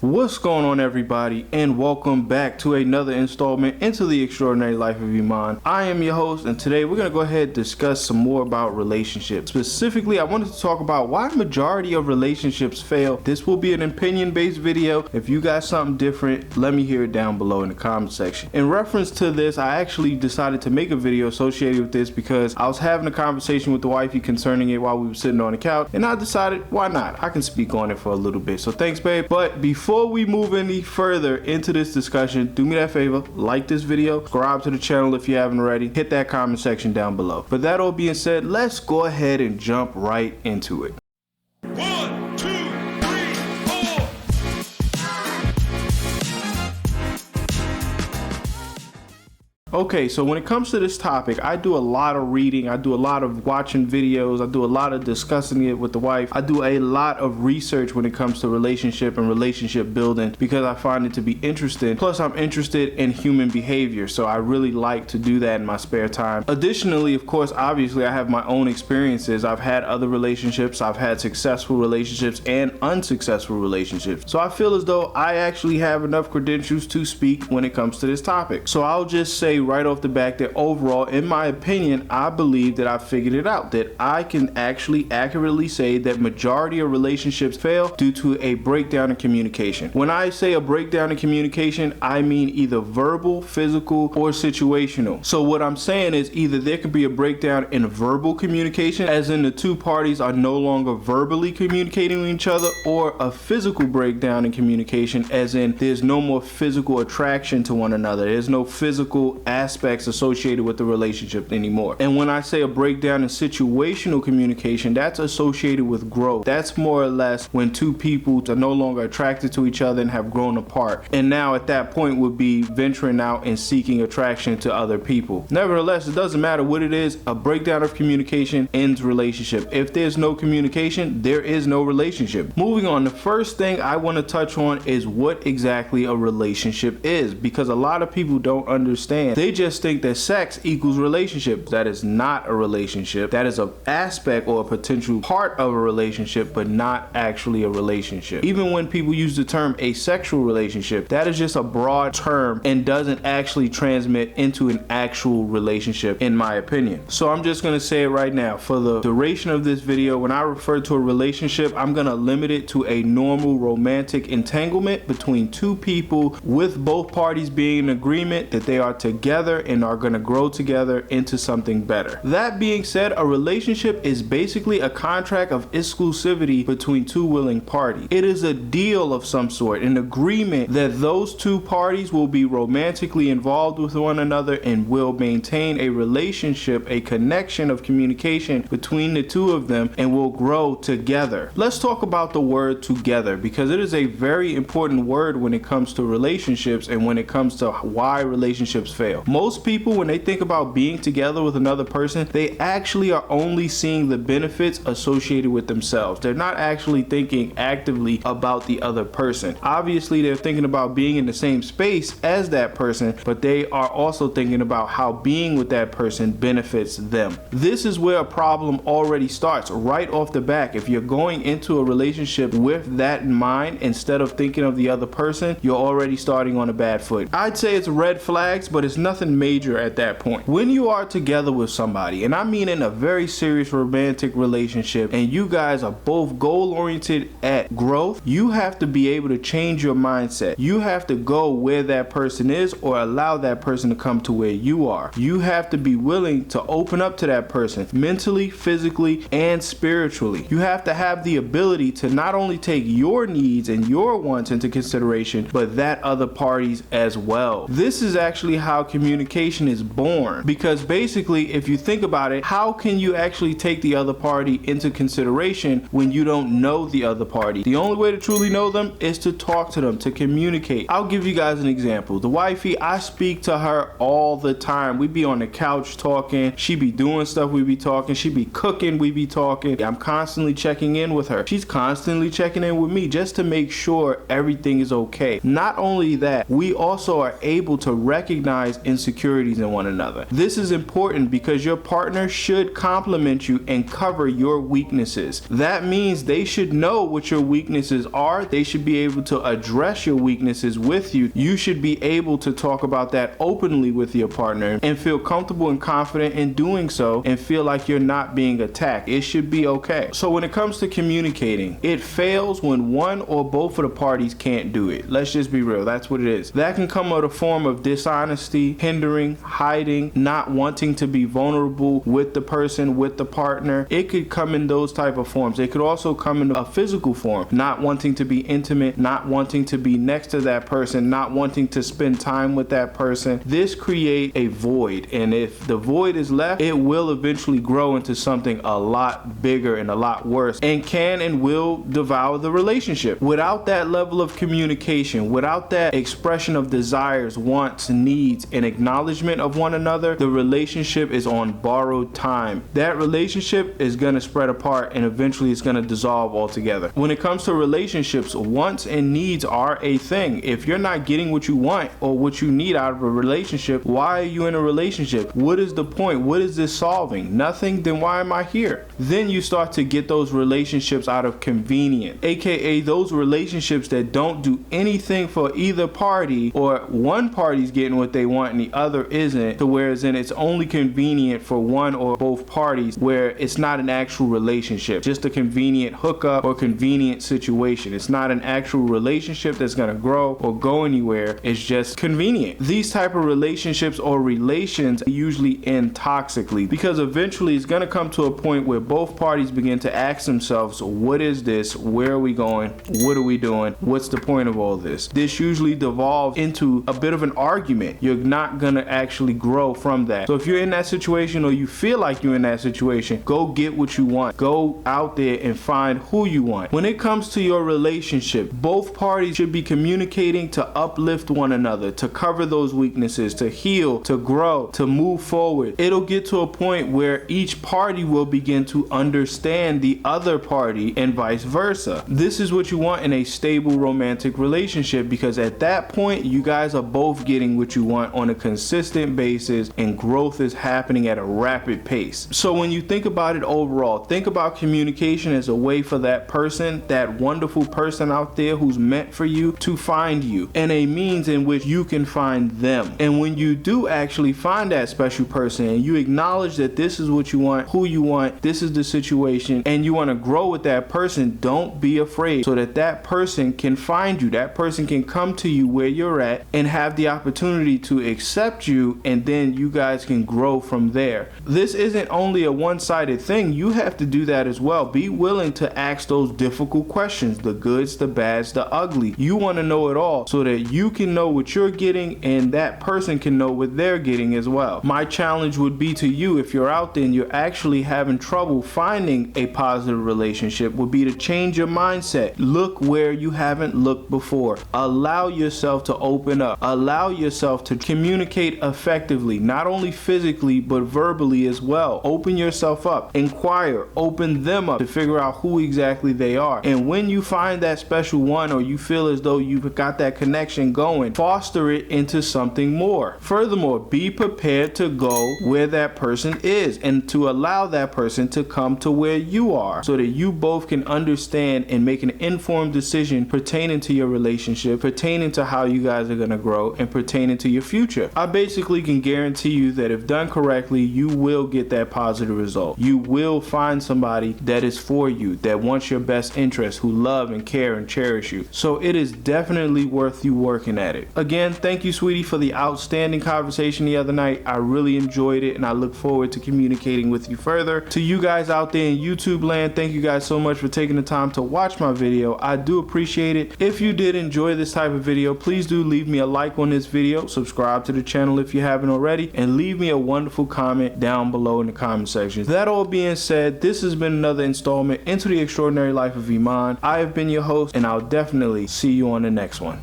What's going on, everybody, and welcome back to another installment into the extraordinary life of Emon. I am your host, and today we're going to go ahead and discuss some more about relationships. Specifically, I wanted to talk about why majority of relationships fail. This will be an opinion-based video. If you got something different, let me hear it down below in the comment section. In reference to this, I actually decided to make a video associated with this because I was having a conversation with the wifey concerning it while we were sitting on the couch, and I decided, why not? I can speak on it for a little bit. So thanks, babe. But before we move any further into this discussion, do me that favor, like this video, subscribe to the channel if you haven't already, hit that comment section down below. But that all being said, let's go ahead and jump right into it. 1, 2, 3, 4. Okay, so when it comes to this topic, I do a lot of reading, I do a lot of watching videos, I do a lot of discussing it with the wife. I do a lot of research when it comes to relationship and relationship building because I find it to be interesting. Plus, I'm interested in human behavior, so I really like to do that in my spare time. Additionally, of course, obviously, I have my own experiences. I've had other relationships, I've had successful relationships and unsuccessful relationships. So I feel as though I actually have enough credentials to speak when it comes to this topic. So I'll just say right off the back that overall, in my opinion, I believe that I figured it out, that I can actually accurately say that majority of relationships fail due to a breakdown in communication. When I say a breakdown in communication, I mean either verbal, physical, or situational. So what I'm saying is either there could be a breakdown in verbal communication, as in the two parties are no longer verbally communicating with each other, or a physical breakdown in communication, as in there's no more physical attraction to one another. There's no physical aspects associated with the relationship anymore. And when I say a breakdown in situational communication, that's associated with growth. That's more or less when two people are no longer attracted to each other and have grown apart, and now at that point would be venturing out and seeking attraction to other people. Nevertheless, it doesn't matter what it is, a breakdown of communication ends relationship. If there's no communication, there is no relationship. Moving on, the first thing I want to touch on is what exactly a relationship is, because a lot of people don't understand. They just think that sex equals relationship. That is not a relationship. That is an aspect or a potential part of a relationship, but not actually a relationship. Even when people use the term asexual relationship, that is just a broad term and doesn't actually transmit into an actual relationship, in my opinion. So I'm just going to say it right now. For the duration of this video, when I refer to a relationship, I'm going to limit it to a normal romantic entanglement between two people, with both parties being in agreement that they are together and are going to grow together into something better. That being said, a relationship is basically a contract of exclusivity between two willing parties. It is a deal of some sort, an agreement that those two parties will be romantically involved with one another and will maintain a relationship, a connection of communication between the two of them, and will grow together. Let's talk about the word together, because it is a very important word when it comes to relationships and when it comes to why relationships fail. Most people, when they think about being together with another person, they actually are only seeing the benefits associated with themselves. They're not actually thinking actively about the other person. Obviously, they're thinking about being in the same space as that person, but they are also thinking about how being with that person benefits them. This is where a problem already starts right off the back. If you're going into a relationship with that in mind, instead of thinking of the other person, you're already starting on a bad foot. I'd say it's red flags, but it's nothing major at that point. When you are together with somebody, and I mean in a very serious romantic relationship, and you guys are both goal oriented at growth, you have to be able to change your mindset. You have to go where that person is, or allow that person to come to where you are. You have to be willing to open up to that person mentally, physically, and spiritually. You have to have the ability to not only take your needs and your wants into consideration, but that other party's as well. This is actually how communication is born, because basically, if you think about it, how can you actually take the other party into consideration when you don't know the other party? The only way to truly know them is to talk to them, to communicate. I'll give you guys an example. The wifey, I speak to her all the time. We be on the couch talking, she be doing stuff, we be talking, she be cooking, we be talking. I'm constantly checking in with her. She's constantly checking in with me just to make sure everything is okay. Not only that, we also are able to recognize insecurities in one another. This is important because your partner should compliment you and cover your weaknesses. That means they should know what your weaknesses are. They should be able to address your weaknesses with you. You should be able to talk about that openly with your partner and feel comfortable and confident in doing so and feel like you're not being attacked. It should be okay. So when it comes to communicating, it fails when one or both of the parties can't do it. Let's just be real. That's what it is. That can come out a form of dishonesty, hindering, hiding, not wanting to be vulnerable with the person, with the partner. It could come in those type of forms. It could also come in a physical form, not wanting to be intimate, not wanting to be next to that person, not wanting to spend time with that person. This creates a void, and if the void is left, it will eventually grow into something a lot bigger and a lot worse, and can and will devour the relationship. Without that level of communication, without that expression of desires, wants, needs, and acknowledgement of one another, the relationship is on borrowed time. That relationship is going to spread apart, and eventually it's going to dissolve altogether. When it comes to relationships, wants and needs are a thing. If you're not getting what you want or what you need out of a relationship, why are you in a relationship? What is the point? What is this solving? Nothing? Then why am I here? Then you start to get those relationships out of convenience, aka those relationships that don't do anything for either party, or one party's getting what they want and the other isn't, to whereas then it's only convenient for one or both parties, where it's not an actual relationship, just a convenient hookup or convenient situation. It's not an actual relationship that's going to grow or go anywhere. It's just convenient. These type of relationships or relations usually end toxically, because eventually it's going to come to a point where both parties begin to ask themselves, what is this? Where are we going? What are we doing? What's the point of all this? This usually devolves into a bit of an argument. You're not going to actually grow from that. So if you're in that situation, or you feel like you're in that situation, go get what you want. Go out there and find who you want. When it comes to your relationship, both parties should be communicating to uplift one another, to cover those weaknesses, to heal, to grow, to move forward. It'll get to a point where each party will begin to understand the other party and vice versa. This is what you want in a stable romantic relationship, because at that point you guys are both getting what you want on a consistent basis, and growth is happening at a rapid pace. So when you think about it overall, think about communication as a way for that person, that wonderful person out there who's meant for you, to find you, and a means in which you can find them. And when you do actually find that special person, and you acknowledge that this is what you want, who you want, this is the situation, and you want to grow with that person, don't be afraid, so that that person can find you. That person can come to you where you're at and have the opportunity to accept you, and then you guys can grow from there. This isn't only a one-sided thing. You have to do that as well. Be willing to ask those difficult questions, the goods, the bads, the ugly. You want to know it all, so that you can know what you're getting and that person can know what they're getting as well. My challenge would be to you, if you're out there and you're actually having trouble finding a positive relationship, would be to change your mindset. Look where you haven't looked before. Allow yourself to open up. Allow yourself to communicate effectively, not only physically but verbally as well. Open yourself up. Inquire. Open them up to figure out who exactly they are. And when you find that special one, or you feel as though you've got that connection going, foster it into something more. Furthermore, be prepared to go where that person is, and to allow that person to come to where you are, so that you both can understand and make an informed decision pertaining to your relationship, pertaining to how you guys are going to grow, and pertaining to your future. I basically can guarantee you that if done correctly, you will get that positive result. You will find somebody that is for you, that wants your best interest, who love and care and cherish you. So it is definitely worth you working at it. Again, thank you, sweetie, for the outstanding conversation the other night. I really enjoyed it, and I look forward to communicating with you further. To you guys out there in YouTube land, thank you guys so much for taking the time to watch my video. I do appreciate it. If you did enjoy this type of video, please do leave me a like on this video, subscribe to the channel if you haven't already, and leave me a wonderful comment down below in the comment section. That all being said, this has been another installment into the extraordinary life of Emon. I have been your host, and I'll definitely see you on the next one.